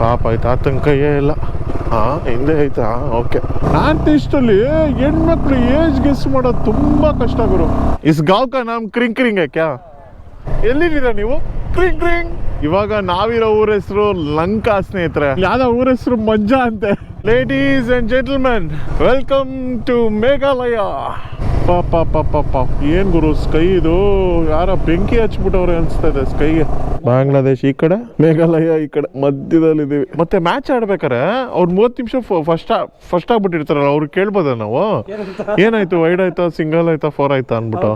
ಪಾಪ ತಾತನ ಕೈಯೇ ಇಲ್ಲ. ಹಿಂದೆ ಐತಾ? ಓಕೆ. ನಾರ್ತ್ ಈಸ್ಟಲ್ಲಿ ಹೆಣ್ಮಕ್ಳು ಏಜ್ ಗೆಸ್ ಮಾಡೋದು ತುಂಬಾ ಕಷ್ಟ ಗುರು. ಇಸ್ ಗಾಂವ್ ಕಾ ನಾಮ್ ಕ್ರಿಂಗ್ ಕ್ರಿಂಗ್ ಕ್ಯಾ? ಎಲ್ಲಿದ್ದೀರಾ ನೀವು? ಕ್ರಿಂಗ್ ಕ್ರಿಂಗ್. ಇವಾಗ ನಾವಿರೋ ಊರ ಹೆಸರು ಲಂಕಾ ಸ್ನೇಹಿತರೆ. ಯಾವ್ದೋ ಊರ ಹೆಸರು ಮಂಜಾ ಅಂತೆ. Ladies and gentlemen, welcome to Meghalaya. ಪಾಪ ಏನ್ ಗುರು ಸ್ಕೈ ಇದು, ಯಾರ ಬೆಂಕಿ ಹಚ್ಬಿಟ್ಟವ್ರೆ ಅನ್ಸ್ತಾ ಇದೆ ಸ್ಕೈಗೆ. ಬಾಂಗ್ಲಾದೇಶ್ ಈ ಕಡೆ, ಮೇಘಾಲಯ ಈ ಕಡೆ, ಮಧ್ಯದಲ್ಲಿ ಇದೀವಿ. ಮತ್ತೆ ಮ್ಯಾಚ್ ಆಡ್ಬೇಕಾರೆ ಅವ್ರು 30 ನಿಮಿಷ ಫಸ್ಟ್ ಆಗ್ಬಿಟ್ಟಿರ್ತಾರಲ್ಲ, ಅವ್ರು ಕೇಳ್ಬೋದ ನಾವು ಏನಾಯ್ತು, ವೈಡ್ ಆಯ್ತಾ, ಸಿಂಗಲ್ ಆಯ್ತಾ, 4 ಆಯ್ತಾ ಅನ್ಬಿಟ್ಟು.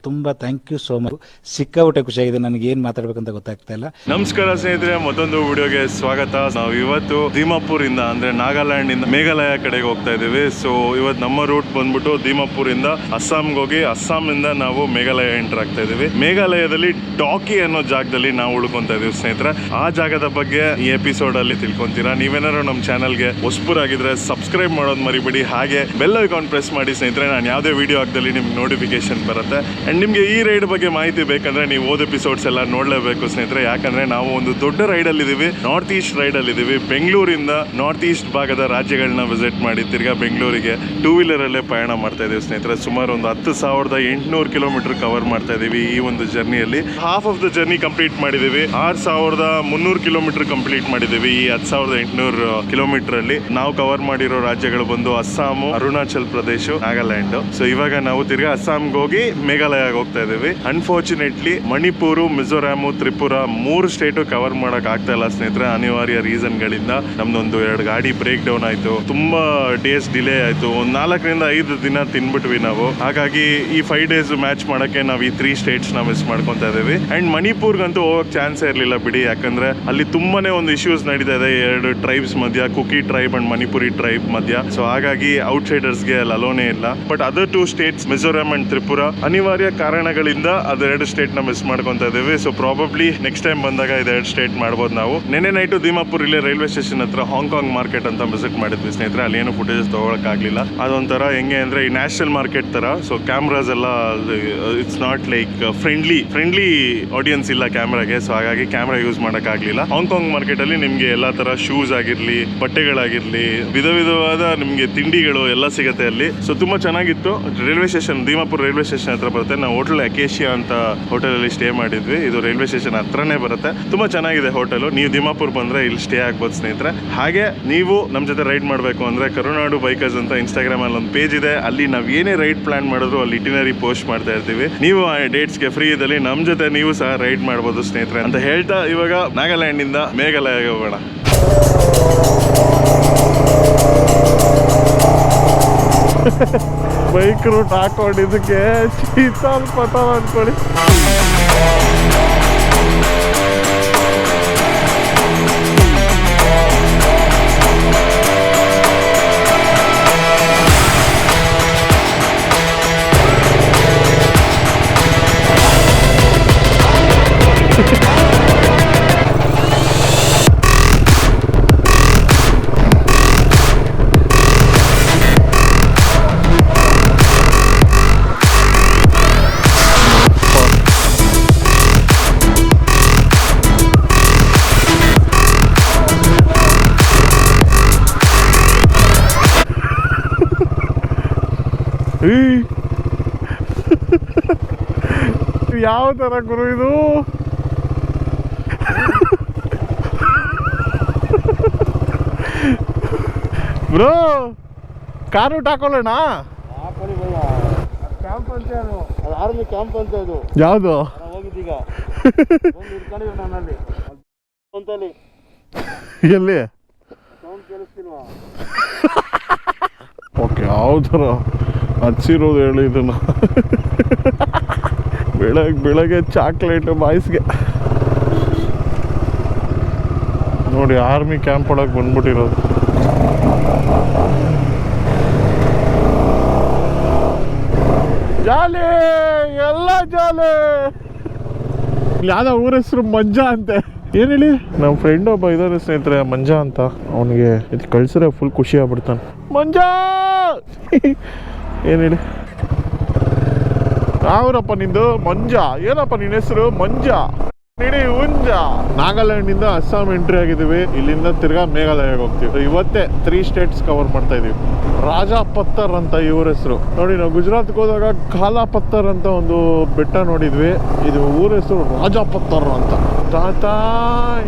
ತುಂಬಾ ಥ್ಯಾಂಕ್ ಯು ಸೋ ಮಚ್. ಸಿಕ್ಕಾಬಿಟ್ಟೆ ಖುಷಿಯಾಗಿದೆ. ನನಗೆ ಏನ್ ಮಾತಾಡ್ಬೇಕಂತ ಗೊತ್ತಾಗ್ತಾ ಇಲ್ಲ. ನಮಸ್ಕಾರ ಸ್ನೇಹಿತರೆ, ಮತ್ತೊಂದು ವಿಡಿಯೋಗೆ ಸ್ವಾಗತ. ನಾವು ಇವತ್ತು ದಿಮಾಪುರ್ ಇಂದ ಅಂದ್ರೆ ನಾಗಾಲ್ಯಾಂಡ್ ಇಂದ ಮೇಘಾಲಯ ಕಡೆಗೆ ಹೋಗ್ತಾ ಇದೀವಿ. ಸೊ ಇವತ್ತು ನಮ್ಮ ರೂಟ್ ಬಂದ್ಬಿಟ್ಟು ದಿಮಾಪುರ್ ಇಂದ ಅಸ್ಸಾಂಗೆ ಹೋಗಿ, ಅಸ್ಸಾಂ ಇಂದ ನಾವು ಮೇಘಾಲಯ ಎಂಟರ್ ಆಗ್ತಾ ಇದೀವಿ. ಮೇಘಾಲಯದಲ್ಲಿ ಡಾಕಿ ಅನ್ನೋ ಜಾಗದಲ್ಲಿ ನಾವು ಉಳ್ಕೊಂತ ಇದೀವಿ ಸ್ನೇಹಿತರೆ. ಆ ಜಾಗದ ಬಗ್ಗೆ ಈ ಎಪಿಸೋಡ್ ಅಲ್ಲಿ ತಿಳ್ಕೊಂತೀರಾ. ನೀವೇನಾದ್ರು ನಮ್ಮ ಚಾನಲ್ಗೆ ಹೊಸಬರಾಗಿದ್ರೆ ಸಬ್ಸ್ಕ್ರೈಬ್ ಮಾಡೋದು ಮರಿಬೇಡಿ, ಹಾಗೆ ಬೆಲ್ ಐಕಾನ್ ಪ್ರೆಸ್ ಮಾಡಿ ಸ್ನೇಹಿತರೆ. ನಾನು ಯಾವುದೇ ವಿಡಿಯೋ ಹಾಕ್ದಲ್ಲಿ ನಿಮ್ಗೆ ನೋಟಿಫಿಕೇಶನ್ ಬರುತ್ತೆ. ಅಂಡ್ ನಿಮ್ಗೆ ಈ ರೈಡ್ ಬಗ್ಗೆ ಮಾಹಿತಿ ಬೇಕಂದ್ರೆ ನೀವು ಓದ್ ಎಪಿಸೋಡ್ಸ್ ಎಲ್ಲ ನೋಡ್ಲೇಬೇಕು ಸ್ನೇಹಿತರೆ. ಯಾಕಂದ್ರೆ ನಾವು ಒಂದು ದೊಡ್ಡ ರೈಡ್ ಅಲ್ಲಿ ಇದೀವಿ, ನಾರ್ತ್ ಈಸ್ಟ್ ರೈಡ್ ಅಲ್ಲಿ ಇದೀವಿ. ಬೆಂಗಳೂರಿಂದ ನಾರ್ತ್ ಈಸ್ಟ್ ಭಾಗದ ರಾಜ್ಯಗಳನ್ನ ವಿಸಿಟ್ ಮಾಡಿ ತಿರ್ಗಾ ಬೆಂಗಳೂರಿಗೆ 2 ವೀಲರ್ ಅಲ್ಲೇ ಪ್ರಯಾಣ ಮಾಡ್ತಾ ಇದೀವಿ ಸ್ನೇಹಿತರೆ. ಸುಮಾರು ಒಂದು 10,800 ಕಿಲೋಮೀಟರ್ ಕವರ್ ಮಾಡ್ತಾ ಇದೀವಿ ಈ ಒಂದು ಜರ್ನಿಯಲ್ಲಿ. Half of the journey complete ಮಾಡಿದೀವಿ. 6,300 ಕಿಲೋಮೀಟರ್ ಕಂಪ್ಲೀಟ್ ಮಾಡಿದೀವಿ ಈ 10,800 ಕಿಲೋಮೀಟರ್ ಅಲ್ಲಿ. ನಾವು ಕವರ್ ಮಾಡಿರೋ ರಾಜ್ಯಗಳು ಬಂದು ಅಸ್ಸಾಮು, ಅರುಣಾಚಲ್ ಪ್ರದೇಶ, ನಾಗಾಲ್ಯಾಂಡ್. ಸೊ ಇವಾಗ ನಾವು ತಿರ್ಗಾ ಅಸ್ಸಾಂಗೆ ಹೋಗಿ ಮೇಘಾಲಯಗೆ ಹೋಗ್ತಾ ಇದೀವಿ. Unfortunately Manipur, Mizoram, Tripura 3 state cover ಮಾಡಕ್ ಆಗ್ತಾ ಇಲ್ಲ ಸ್ನೇಹಿತರೆ. ಅನಿವಾರ್ಯ ರೀಸನ್ ಗಳಿಂದ ನಮ್ದೊಂದು 2 ಗಾಡಿ ಬ್ರೇಕ್ ಡೌನ್ ಆಯ್ತು, ತುಂಬಾ ಡೇಸ್ ಡಿಲೇ ಆಯ್ತು. ಒಂದು 4 ರಿಂದ 5 ದಿನ ತಿನ್ಬಿಟ್ವಿ ನಾವು. ಹಾಗಾಗಿ ಈ 5 ಡೇಸ್ ಮ್ಯಾಚ್ ಮಾಡಕ್ಕೆ ನಾವು ಈ 3 ಸ್ಟೇಟ್ಸ್ ನ ಮಿಸ್ ಮಾಡ್ಕೊಂತ ಇದೀವಿ. ಅಂಡ್ ಮಣಿಪುರ್ಗಂತೂ ಹೋಗಕ್ ಚಾನ್ಸ್ ಇರ್ಲಿಲ್ಲ ಬಿಡಿ, ಯಾಕಂದ್ರೆ ಅಲ್ಲಿ ತುಂಬಾನೇ ಒಂದು ಇಶ್ಯೂಸ್ ನಡೀತಾ ಇದೆ 2 ಟ್ರೈಬ್ಸ್ ಮಧ್ಯ, Kuki tribe and Manipuri tribe ಮಧ್ಯ. ಸೊ ಹಾಗಾಗಿ ಔಟ್ಸೈಡರ್ಸ್ಗೆ ಅಲ್ಲಿ ಅಲೋನೇ ಇಲ್ಲ. But other 2 States Mizoram and Tripura ಅನಿವಾರ್ಯ ಕಾರಣಗಳಿಂದ ಅದು 2 ಸ್ಟೇಟ್ ನ ಮಿಸ್ ಮಾಡ್ಕೊಂತ ಇದೀವಿ. ಸೊ ಪ್ರಾಬಬ್ಲಿ ನೆಕ್ಸ್ಟ್ ಟೈಮ್ ಬಂದಾಗ ಇದು 2 ಸ್ಟೇಟ್ ಮಾಡ್ಬೋದು ನಾವು. ನೆನ್ನೆ ನೈಟು ದಿಮಾಪುರ್ ಇಲ್ಲೇ ರೈಲ್ವೆ ಸ್ಟೇಷನ್ ಹತ್ರ ಹಾಂಗ್ಕಾಂಗ್ ಮಾರ್ಕೆಟ್ ಅಂತ ವಿಸಿಟ್ ಮಾಡಿದ್ವಿ ಸ್ನೇಹಿತರೆ. ಅಲ್ಲಿ ಏನು ಫುಟೇಜಸ್ ತಗೊಳಕ್ ಆಗ್ಲಿಲ್ಲ. ಅದೊಂಥರ ಹೆಂಗೆ ಅಂದ್ರೆ ಈ ನ್ಯಾಷನಲ್ ಮಾರ್ಕೆಟ್ ತರ. ಸೊ ಕ್ಯಾಮ್ರಾಸ್ ಎಲ್ಲ it's not like friendly audience ಇಲ್ಲ ಕ್ಯಾಮ್ರಾಗೆ. ಸೊ ಹಾಗಾಗಿ ಕ್ಯಾಮ್ರಾ ಯೂಸ್ ಮಾಡಕ್ ಆಗ್ಲಿಲ್ಲ. ಹಾಂಗ್ಕಾಂಗ್ ಮಾರ್ಕೆಟ್ ಅಲ್ಲಿ ನಿಮ್ಗೆ ಎಲ್ಲಾ ತರ ಶೂಸ್ ಆಗಿರ್ಲಿ, ಬಟ್ಟೆಗಳಾಗಿರ್ಲಿ, ವಿಧವಾದ ನಿಮ್ಗೆ ತಿಂಡಿಗಳು ಎಲ್ಲ ಸಿಗತ್ತೆ ಅಲ್ಲಿ. ಸೊ ತುಂಬಾ ಚೆನ್ನಾಗಿತ್ತು. Railway station, Dimapur railway station ಹತ್ರ ಬರುತ್ತೆ. ನಾವು ಹೋಟೆಲ್ ಅಕೇಶಿಯಾ ಅಂತ ಹೋಟೆಲ್ ಅಲ್ಲಿ ಸ್ಟೇ ಮಾಡಿದ್ವಿ. ಇದು ರೈಲ್ವೆ ಸ್ಟೇಷನ್ ಹತ್ರನೇ ಬರುತ್ತೆ. ತುಂಬಾ ಚೆನ್ನಾಗಿದೆ ಹೋಟೆಲ್. ನೀವು ದಿಮಾಪುರ್ ಬಂದ್ರೆ ಇಲ್ಲಿ ಸ್ಟೇ ಆಗ್ಬೋದು ಸ್ನೇಹಿತರೆ. ಹಾಗೆ ನೀವು ನಮ್ಮ ಜೊತೆ ರೈಡ್ ಮಾಡಬೇಕು ಅಂದ್ರೆ ಕರುನಾಡು ಬೈಕರ್ಸ್ ಅಂತ ಇನ್ಸ್ಟಾಗ್ರಾಮ್ ಅಲ್ಲಿ ಒಂದು ಪೇಜ್ ಇದೆ. ಅಲ್ಲಿ ನಾವ್ ಏನೇ ರೈಡ್ ಪ್ಲಾನ್ ಮಾಡಿದ್ರು ಅಲ್ಲಿ ಇಟಿನರಿ ಪೋಸ್ಟ್ ಮಾಡ್ತಾ ಇರ್ತೀವಿ. ನೀವು ಆ ಡೇಟ್ಸ್ಗೆ ಫ್ರೀ ಇದ್ದಲ್ಲಿ ನಮ್ಮ ಜೊತೆ ನೀವು ಸಹ ರೈಡ್ ಮಾಡ್ಬೋದು ಸ್ನೇಹಿತರೆ ಅಂತ ಹೇಳ್ತಾ ಇವಾಗ ನಾಗಾಲ್ಯಾಂಡ್ ಇಂದ ಮೇಘಾಲಯಗೆ ಹೋಗೋಣ. ಬೈಕ್ ರೂಟ್ ಹಾಕೊಂಡಿದ್ದಕ್ಕೆ ಶೀತಲ್ ಪತಾವ ಅನ್ಕೊಳ್ಳಿ. ಯಾವ ತರ ಗುರು ಇದು? ಬ್ರೋ ಕಾರ್ ಊಟ ಹಾಕೊಳ್ಳೋಣ. ಕ್ಯಾಂಪ್ ಅಂತ ಅದು ಆರ್ಮಿ ಕ್ಯಾಂಪ್ ಅಂತ ಇದು. ಯಾವುದು? ಹೋಗಿದ್ದೀಗ ನಾನಲ್ಲಿ ಅಂತಲ್ಲಿ. ಎಲ್ಲಿ? ಸೌಂಡ್ ಕೇಳಿಸ್ತಿಲ್ವಾ? ಓಕೆ, ಯಾವ ಥರ ಹಚ್ಚಿರೋದು ಹೇಳಿ ಇದನ್ನ. ಬೆಳಗ್ಗೆ ಚಾಕ್ಲೇಟ್ ಬಾಯ್ಸ್ಗೆ ನೋಡಿ. ಆರ್ಮಿ ಕ್ಯಾಂಪ್ ಒಳಗೆ ಬಂದ್ಬಿಟ್ಟಿರೋದು. ಜಾಲಿ, ಎಲ್ಲ ಜಾಲಿ. ಯಾವ್ದೋ ಊರ ಹೆಸರು ಮಂಜಾ ಅಂತೆ. ಏನ್ ಹೇಳಿ, ನಮ್ಮ ಫ್ರೆಂಡ್ ಒಬ್ಬ ಇದಾರೆ ಸ್ನೇಹಿತರೆ, ಮಂಜಾ ಅಂತ. ಅವನಿಗೆ ಇದು ಕಳ್ಸಿದ್ರೆ ಫುಲ್ ಖುಷಿ ಆಗ್ಬಿಡ್ತಾನೆ. ಮಂಜಾ ಏನ್ ಹೇಳಿ, ಯಾವ್ರಪ್ಪ ನಿಂದು? ಮಂಜಾ. ಏನಪ್ಪ ನಿನ್ನ ಹೆಸರು? ಮಂಜಾ. ಇಡೀ ಹುಂಜ. ನಾಗಾಲ್ಯಾಂಡ್ ಇಂದ ಅಸ್ಸಾಂ ಎಂಟ್ರಿ ಆಗಿದ್ದೀವಿ. ಇಲ್ಲಿಂದ ತಿರ್ಗಾ ಮೇಘಾಲಯಕ್ಕೆ ಹೋಗ್ತೀವಿ. ಇವತ್ತೇ 3 ಸ್ಟೇಟ್ಸ್ ಕವರ್ ಮಾಡ್ತಾ ಇದೀವಿ. ರಾಜಾ ಪತ್ತರ್ ಅಂತ ಇವ್ರ ಹೆಸರು. ನೋಡಿ, ನಾವು ಗುಜರಾತ್ಗೆ ಹೋದಾಗ ಕಾಲಾ ಪತ್ತರ್ ಅಂತ ಒಂದು ಬೆಟ್ಟ ನೋಡಿದ್ವಿ. ಇದು ಊರ ಹೆಸರು ರಾಜಾ ಪತ್ತರ್ ಅಂತ. ತಾತ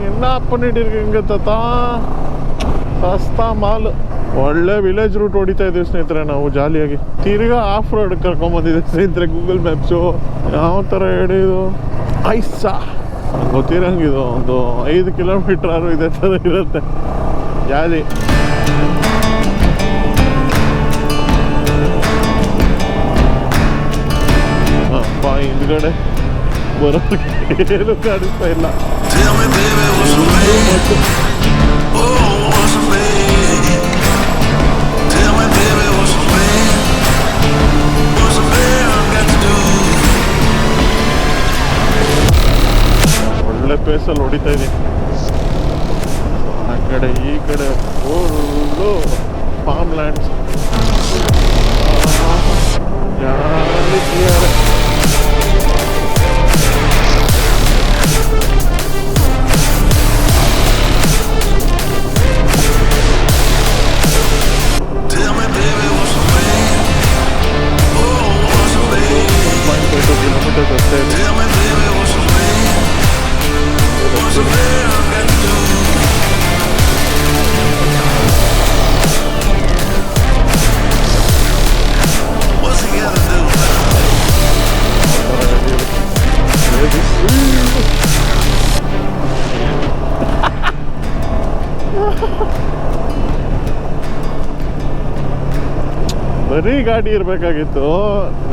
ಎಲ್ಲ ಅಪ್ಪನಿಟ್ಟಿರ್ಗೆ ತಾತ ಸಸ್ತಾ ಮಾಲ್. ಒಳ್ಳೆ ವಿಲೇಜ್ ರೂಟ್ ಹೊಡಿತಾ ಇದೀವಿ ಸ್ನೇಹಿತರೆ ನಾವು ಜಾಲಿಯಾಗಿ. ತಿರ್ಗಾ ಆಫ್ ರೋಡ್ ಕರ್ಕೊಂಬಂದಿದೆ ಸ್ನೇಹಿತರೆ. ಗೂಗಲ್ ಮ್ಯಾಪ್ಸು ಯಾವ ಥರ ಹಿಡಿಯೋದು ಐಸಾ ಗೊತ್ತಿರಂಗಿದು. ಒಂದು 5 ಕಿಲೋಮೀಟರ್ ಆದ್ರೂ ಇದೇ ಥರ ಇರುತ್ತೆ ಜಾಲಿ. ಅಪ್ಪ ಹಿಂದ್ಗಡೆ ಬರೋದಕ್ಕೆ ಏನು ಕಾಣಿಸ್ತಾ ಇಲ್ಲ. ಒಳ್ಳೆ ಪೇಸಲ್ಲಿ ಹೊಡಿತಾ ಇದ್ದೀನಿ. ಆ ಕಡೆ ಈ ಕಡೆ ಫುಲ್ಲು ಫಾರ್ಮ್ ಲ್ಯಾಂಡ್ಸ್. ಯಾರಿದ್ದಾರೆ ಕಿಲೋಮೀಟರ್ಸ್ ಅಷ್ಟೇ ಇದೆ. ಬರೀ ಗಾಡಿ ಇರಬೇಕಾಗಿತ್ತು.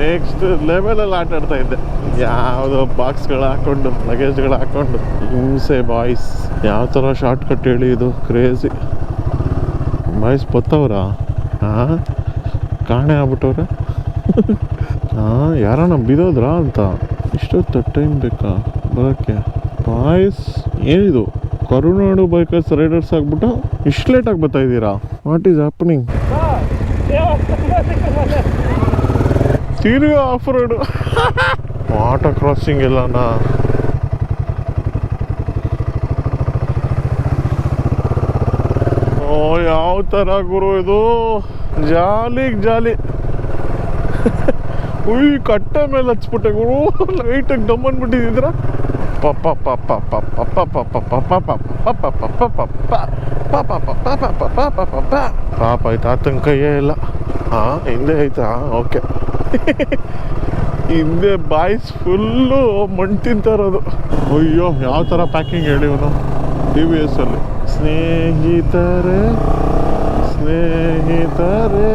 ನೆಕ್ಸ್ಟ್ ಲೆವೆಲಲ್ಲಿ ಆಟ ಆಡ್ತಾ ಇದ್ದೆ. ಯಾವುದೋ ಬಾಕ್ಸ್ಗಳು ಹಾಕೊಂಡು ಲಗೇಜ್ಗಳು ಹಾಕೊಂಡು ಹಿಂಸೆ ಬಾಯ್ಸ್. ಯಾವ ಥರ ಶಾರ್ಟ್ ಕಟ್ ಹೇಳಿ ಇದು ಕ್ರೇಜಿ ಬಾಯ್ಸ್. ಬತ್ತವ್ರ ಹಾಂ ಕಾಣೆ ಆಗ್ಬಿಟ್ಟವ್ರ. ಹಾಂ ಯಾರಣ್ಣ ಬಿದ್ದೋದ್ರಾ ಅಂತ. ಇಷ್ಟೊತ್ತು ಟೈಮ್ ಬೇಕಾ ಬರೋಕ್ಕೆ ಬಾಯ್ಸ್? ಏನಿದು ಕರುನಾಡು ಬೈಕರ್ಸ್ ರೈಡರ್ಸ್ ಆಗ್ಬಿಟ್ಟು ಇಷ್ಟು ಲೇಟಾಗಿ ಬರ್ತಾ ಇದ್ದೀರಾ? What is happening? ತಿರುಗಿ ಆಫ್ ರೋಡು ವಾಟರ್ ಕ್ರಾಸಿಂಗ್ ಎಲ್ಲನ. ಓ ಯಾವ ಥರ ಗುರು ಇದು, ಜಾಲಿಗೆ ಜಾಲಿ. ಉಯ್ ಕಟ್ಟೆ ಮೇಲೆ ಹಚ್ಬಿಟ್ಟೆ ಗುರು. ಲೈಟಾಗಿ ದಮ್ ಅಂದ್ಬಿಟ್ಟಿದ್ರ. ಪಾಪ ಆಯ್ತು ಆತನ ಕೈಯೇ ಇಲ್ಲ. ಹಾಂ ಹಿಂದೆ ಆಯ್ತಾ? ಓಕೆ. ಹಿಂದೆ ಬಾಯ್ಸ್ ಫುಲ್ಲು ಮಣ್ಣು ತಿಂತಾರೋದು. ಅಯ್ಯೋ ಯಾವ ಥರ ಪ್ಯಾಕಿಂಗ್ ಹೇಳಿ ಇವನು TVS ಅಲ್ಲಿ. ಸ್ನೇಹಿತರೆ ಸ್ನೇಹಿತರೆ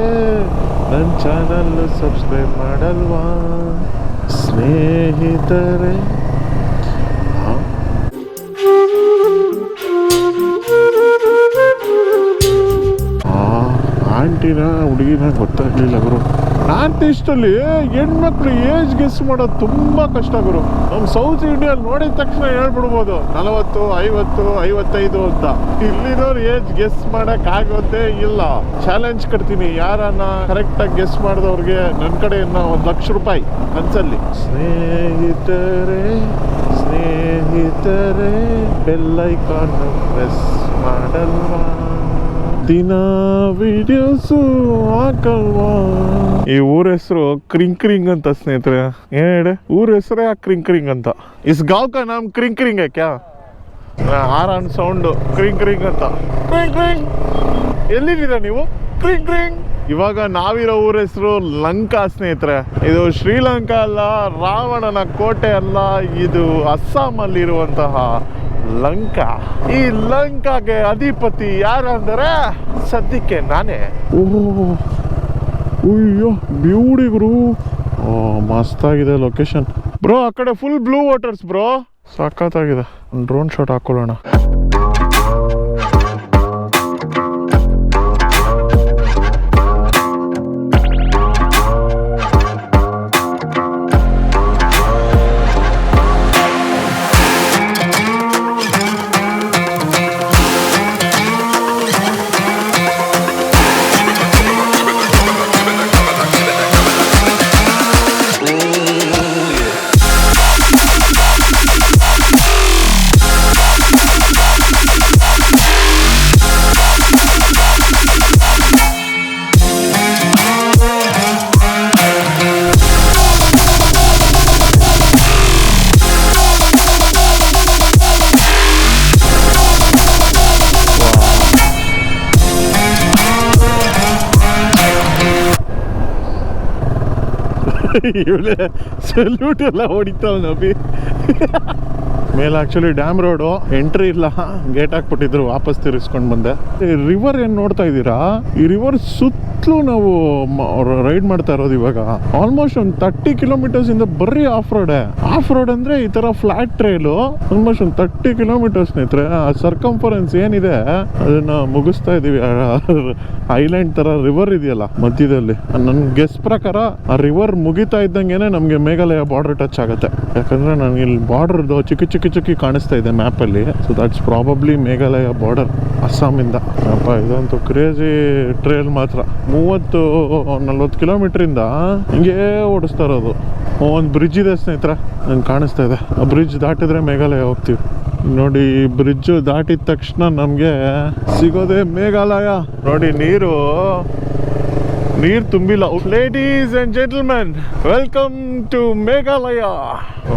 ನನ್ನ ಚಾನಲ್ ಸಬ್ಸ್ಕ್ರೈಬ್ ಮಾಡಲ್ವಾ ಸ್ನೇಹಿತರೆ? ಆಂಟಿನ ಹುಡುಗಿನ ಗೊತ್ತಾಗಲಿಲ್ಲ ಗುರು. ನಾರ್ತ್ ಈಸ್ಟಲ್ಲಿ ಹೆಣ್ಮಕ್ಳು ಏಜ್ ಗೆಸ್ ಮಾಡೋದು ತುಂಬ ಕಷ್ಟ ಗುರು. ನಮ್ಮ ಸೌತ್ ಇಂಡಿಯಲ್ಲಿ ನೋಡಿದ ತಕ್ಷಣ ಹೇಳ್ಬಿಡ್ಬೋದು 40, 50, 55 ಅಂತ. ಇಲ್ಲಿನವ್ರು ಏಜ್ ಗೆಸ್ ಮಾಡೋಕ್ಕಾಗೋದೇ ಇಲ್ಲ. ಚಾಲೆಂಜ್ ಕಟ್ತೀನಿ, ಯಾರನ್ನ ಕರೆಕ್ಟಾಗಿ ಗೆಸ್ ಮಾಡಿದವ್ರಿಗೆ ನನ್ನ ಕಡೆಯಿಂದ ₹1,00,000 ಕನ್ಸಲ್ಲಿ. ಸ್ನೇಹಿತರೆ ಸ್ನೇಹಿತರೆ ಬೆಲ್ ಐಕಾನ್ ಪ್ರೆಸ್ ಮಾಡಲ್ವಾ? ದಿನ ವಿಡಿಯೋಸು ಹಾಕಲ್ವಾ? ಈ ಊರ ಹೆಸರು ಕ್ರಿಂಕ್ರಿಂಗ್ ಅಂತ ಸ್ನೇಹಿತರೆ. ಏನ್ ಹೇಳಿ, ಊರ ಹೆಸರೇ ಕ್ರಿಂಕ್ರಿಂಗ್ ಅಂತ. ಇಸ್ ಗಾಂವ್ ಕಾ ನಾಮ್ ಕ್ರಿಂಕ್ರಿಂಗ್ ಹೈ ಕ್ಯಾ? ಆರಾನ್ ಸೌಂಡು ಕ್ರಿಂಕ್ರಿಂಗ್ ಅಂತ. ಕ್ರಿಂಕ್ರಿಂಗ್ ಎಲ್ಲಿದ್ದೀರಾ ನೀವು? ಕ್ರಿಂಕ್ರಿಂಗ್. ಇವಾಗ ನಾವಿರೋ ಊರ ಹೆಸರು ಲಂಕಾ ಸ್ನೇಹಿತರೆ. ಇದು ಶ್ರೀಲಂಕಾ ಅಲ್ಲ, ರಾವಣನ ಕೋಟೆ ಅಲ್ಲ, ಇದು ಅಸ್ಸಾಮಲ್ಲಿ ಇರುವಂತಹ ಲಂಕಾ. ಈ ಲಂಕಾಗೆ ಅಧಿಪತಿ ಯಾರಂದರೆ ಸದ್ಯಕ್ಕೆ ನಾನೇ. ಅಯ್ಯೋ ಬ್ಯೂಟಿ ಗುರು. ಮಸ್ತಾಗಿದೆ ಲೊಕೇಶನ್ ಬ್ರೋ. ಆ ಕಡೆ ಫುಲ್ ಬ್ಲೂ ವಾಟರ್ಸ್ ಬ್ರೋ, ಸಖತ್ತಾಗಿದೆ. ಡ್ರೋನ್ ಶಾಟ್ ಹಾಕೊಳ್ಳೋಣ. ಇವಳೆ ಸಲ್ಯೂಟ್ ಎಲ್ಲ ಹೊಡಿತಾವ ನಬಿ. ಮೇಲೆ ಆಕ್ಚುಲಿ ಡ್ಯಾಮ್ ರೋಡು, ಎಂಟ್ರಿ ಇಲ್ಲ, ಗೇಟ್ ಹಾಕ್ಬಿಟ್ಟಿದ್ರು, ವಾಪಸ್ ತಿರ್ಗಿಸ್ಕೊಂಡು ಬಂದೆ. ರಿವರ್ ಏನು ನೋಡ್ತಾ ಇದ್ದೀರಾ, ಈ ರಿವರ್ ಸುತ್ತಲೂ ನಾವು ರೈಡ್ ಮಾಡ್ತಾ ಇರೋದು ಇವಾಗ. ಆಲ್ಮೋಸ್ಟ್ ಒಂದು 30 ಕಿಲೋಮೀಟರ್ಸ್ ಇಂದ ಬರೀ ಆಫ್ ರೋಡ್ ಅಂದ್ರೆ ಈ ತರ ಫ್ಲಾಟ್ ಟ್ರೈಲು. ಆಲ್ಮೋಸ್ಟ್ ಒಂದು 30 ಕಿಲೋಮೀಟರ್ಸ್ ಸ್ನೇಹಿತರೆ. ಆ ಸರ್ಕಂಫರೆನ್ಸ್ ಏನಿದೆ ಅದನ್ನ ಮುಗಿಸ್ತಾ ಇದೀವಿ. ಐಲ್ಯಾಂಡ್ ತರ ರಿವರ್ ಇದೆಯಲ್ಲ ಮಧ್ಯದಲ್ಲಿ, ನನ್ ಗೆಸ್ ಪ್ರಕಾರ ಆ ರಿವರ್ ಮುಗಿತಾ ಇದ್ದಂಗೆನೆ ನಮ್ಗೆ ಮೇಘಾಲಯ ಬಾರ್ಡರ್ ಟಚ್ ಆಗುತ್ತೆ. ಯಾಕಂದ್ರೆ ನನಗೆ ಇಲ್ಲಿ ಬಾರ್ಡರ್ದು ಚಿಕ್ಕಿ ಕಾಣಿಸ್ತಾ ಇದೆ ಮ್ಯಾಪ್ ಅಲ್ಲಿ. So that's probably Meghalaya border ಅಸ್ಸಾಮಿಂದ. ಅಪ್ಪ ಇದಂತೂ ಕ್ರೇಜಿ ಟ್ರೈಲ್ ಮಾತ್ರ. 30-40 ಕಿಲೋಮೀಟರ್ ಇಂದ ಹಿಂಗೆ ಓಡಿಸ್ತಾ ಇರೋದು. ಒಂದು ಬ್ರಿಡ್ಜ್ ಇದೆ ಸ್ನೇಹಿತರೆ, ನಂಗೆ ಕಾಣಿಸ್ತಾ ಇದೆ. ಆ ಬ್ರಿಡ್ಜ್ ದಾಟಿದ್ರೆ ಮೇಘಾಲಯ ಹೋಗ್ತೀವಿ. ನೋಡಿ, ಈ ಬ್ರಿಡ್ಜ್ ದಾಟಿದ ತಕ್ಷಣ ನಮ್ಗೆ ಸಿಗೋದೆ ಮೇಘಾಲಯ. ನೋಡಿ ನೀರು ತುಂಬಿಲ್ಲ. Ladies and gentlemen, welcome to Meghalaya.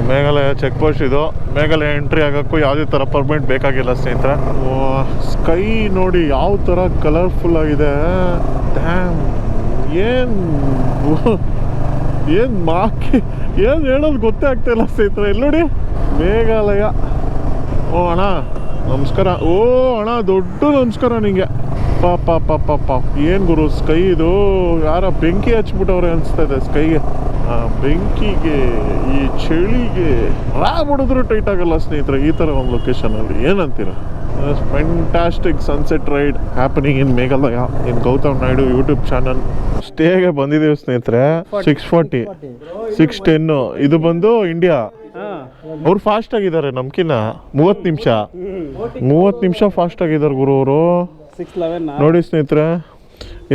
Meghalaya check post ಇದು. ಮೇಘಾಲಯ ಎಂಟ್ರಿ ಆಗೋಕ್ಕೂ ಯಾವುದೇ ಥರ ಪರ್ಮಿಟ್ ಬೇಕಾಗಿಲ್ಲ ಸ್ನೇಹಿತರೆ. ಸ್ಕೈ ನೋಡಿ ಯಾವ ಥರ ಕಲರ್ಫುಲ್ ಆಗಿದೆ. ಡ್ಯಾಮ್ ಏನು ಮಾಕಿ ಏನು ಹೇಳೋದು ಗೊತ್ತೇ ಆಗ್ತಾಯಿಲ್ಲ ಸ್ನೇಹಿತರೆ. ಇಲ್ಲಿ ನೋಡಿ ಮೇಘಾಲಯ. ಓ ಅಣ್ಣ ನಮಸ್ಕಾರ. ಓ ಅಣ್ಣ ದೊಡ್ಡ ನಮಸ್ಕಾರ ನಿಂಗೆ. ಪಾಪ ಏನು ಗುರು ಸ್ಕೈ ಇದು, ಯಾರ ಬೆಂಕಿ ಹಚ್ಬಿಟ್ಟವ್ರೆ ಅನಿಸ್ತಾ ಇದೆ ಸ್ಕೈಗೆ. ಆ ಬೆಂಕಿಗೆ, ಈ ಚಳಿಗೆ ಬಿಡಿದ್ರು ಟೈಟ್ ಆಗಲ್ಲ ಸ್ನೇಹಿತರೆ ಈ ಥರ ಒಂದು ಲೊಕೇಶನಲ್ಲಿ. ಏನಂತೀರ? Fantastic sunset ride happening in Meghalaya in Gautam Naidu YouTube channel. ಸ್ಟೇಗೆ ಬಂದಿದ್ದೀವಿ ಸ್ನೇಹಿತರೆ. 640 610 ಇದು ಬಂದು ಇಂಡಿಯಾ. ಅವ್ರು ಫಾಸ್ಟ್ ಆಗಿದ್ದಾರೆ ನಮ್ಕಿನ್ನ 30 ನಿಮಿಷ ಫಾಸ್ಟ್ ಆಗಿದ್ದಾರೆ ಗುರು ಅವರು. ನೋಡಿ ಸ್ನೇಹಿತರೆ,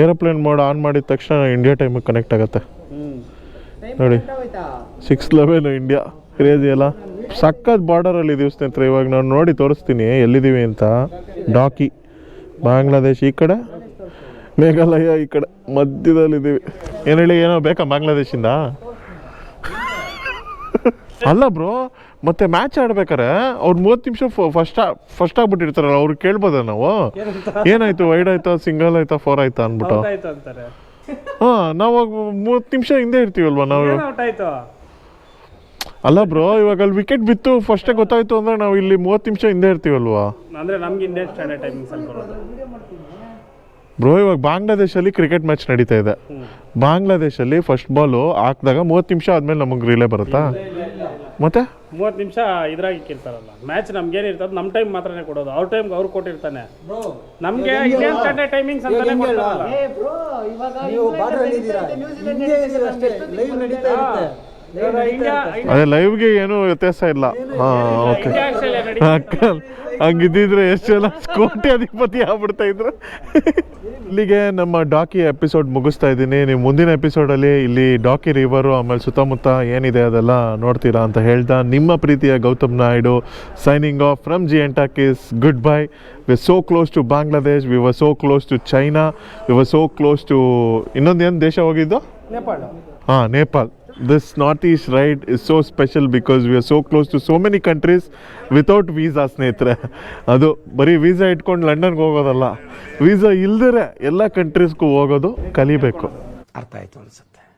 ಏರೋಪ್ಲೇನ್ ಮೋಡ್ ಆನ್ ಮಾಡಿದ ತಕ್ಷಣ ಇಂಡಿಯಾ ಟೈಮಿಗೆ ಕನೆಕ್ಟ್ ಆಗುತ್ತೆ. ನೋಡಿ 6:11 ಇಂಡಿಯಾ. ಕ್ರೇಜಿ ಅಲ್ಲ. ಸಖತ್ ಬಾರ್ಡರಲ್ಲಿ ಇದೀವಿ ಸ್ನೇಹಿತರೆ. ಇವಾಗ ನಾನು ನೋಡಿ ತೋರಿಸ್ತೀನಿ ಎಲ್ಲಿದ್ದೀವಿ ಅಂತ. ಡಾಕಿ ಬಾಂಗ್ಲಾದೇಶ್ ಈ ಕಡೆ, ಮೇಘಾಲಯ ಈ ಕಡೆ, ಮಧ್ಯದಲ್ಲಿದ್ದೀವಿ. ಏನು ಹೇಳಿ, ಏನೋ ಬೇಕಾ ಬಾಂಗ್ಲಾದೇಶಿಂದ? ಅಲ್ಲ ಬ್ರೋ, ಮತ್ತೆ ಮ್ಯಾಚ್ ಆಡ್ಬೇಕಾರೆ ಅವ್ರು 30 ನಿಮಿಷ ಫಸ್ಟ್ ಆಗ್ಬಿಟ್ಟಿರ್ತಾರಲ್ಲ, ಅವ್ರಿಗೆ ಕೇಳ್ಬೋದ ನಾವು ಏನಾಯ್ತು, ವೈಡ್ ಆಯ್ತಾ, ಸಿಂಗಲ್ ಆಯ್ತಾ, 4 ಆಯ್ತಾ ಅಂದ್ಬಿಟ್ಟು. ನಾವು 30 ನಿಮಿಷ ಹಿಂದೆ ಇರ್ತೀವಲ್ವಾ ನಾವು. ಅಲ್ಲ ಬ್ರೋ, ಇವಾಗ ಅಲ್ಲಿ ವಿಕೆಟ್ ಬಿತ್ತು ಫಸ್ಟೇ ಗೊತ್ತಾಯ್ತು ಅಂದ್ರೆ ನಾವು ಇಲ್ಲಿ 30 ನಿಮಿಷ ಹಿಂದೆ ಇರ್ತೀವಲ್ವಾ. ಬ್ರೋ ಇವಾಗ ಬಾಂಗ್ಲಾದೇಶಲ್ಲಿ ಕ್ರಿಕೆಟ್ ಮ್ಯಾಚ್ ನಡೀತಾ ಇದೆ. ಬಾಂಗ್ಲಾದೇಶಲ್ಲಿ ಫಸ್ಟ್ ಬಾಲು ಹಾಕಿದಾಗ 30 ನಿಮಿಷ ಆದ್ಮೇಲೆ ನಮಗೆ ರಿಲೇ ಬರುತ್ತಾ? ಮತ್ತೆ 30 ನಿಮಿಷ ಇದ್ರಾಗಿ ಕೇಳ್ತಾರಲ್ಲ. ಮ್ಯಾಚ್ ನಮ್ಗೇನಿರ್ತದೆ ನಮ್ಮ ಟೈಮ್ ಮಾತ್ರನೇ ಕೊಡೋದು. ಅವ್ರ ಟೈಮ್ಗೆ ಅವ್ರು ಕೊಟ್ಟಿರ್ತಾನೆ. ನಮಗೆ ಇಂಡಿಯನ್ ಸ್ಟ್ಯಾಂಡರ್ಡ್ ಟೈಮಿಂಗ್ಸ್ ಅಂತಾನೆ ಕೊಡ್ತಾರಲ್ಲ. ಅದೇ ಲೈವ್ಗೆ ಏನು ವ್ಯತ್ಯಾಸ ಇಲ್ಲ. ಓಕೆ, ಹಂಗಿದ್ದಿದ್ರೆ ಎಷ್ಟು ಜನ ಕೋಟ್ಯಾಧಿಪತಿ ಆಗ್ಬಿಡ್ತಾ ಇದ್ರು. ಇಲ್ಲಿಗೆ ನಮ್ಮ ಡಾಕಿ ಎಪಿಸೋಡ್ ಮುಗಿಸ್ತಾ ಇದ್ದೀನಿ. ನೀವು ಮುಂದಿನ ಎಪಿಸೋಡಲ್ಲಿ ಇಲ್ಲಿ ಡಾಕಿ ರಿವರು ಆಮೇಲೆ ಸುತ್ತಮುತ್ತ ಏನಿದೆ ಅದೆಲ್ಲ ನೋಡ್ತೀರಾ ಅಂತ ಹೇಳ್ತಾ, ನಿಮ್ಮ ಪ್ರೀತಿಯ Gautam Naidu signing off from GM Talkies. Goodbye. We are so close to Bangladesh, we are so close to China, we are so close to ಇನ್ನೊಂದು ಏನು ದೇಶ ಹೋಗಿದ್ದು? Nepal. This Northeast ride is so special because we are so close to so many countries without visa ಸ್ನೇಹಿತರೆ. ಅದು ಬರೀ visa ಇಟ್ಕೊಂಡು ಲಂಡನ್ಗೆ ಹೋಗೋದಲ್ಲ, visa ಇಲ್ದಿರೆ ಎಲ್ಲ ಕಂಟ್ರೀಸ್ಗೂ ಹೋಗೋದು ಕಲಿಬೇಕು. ಅರ್ಥ ಆಯ್ತು ಅನ್ಸುತ್ತೆ.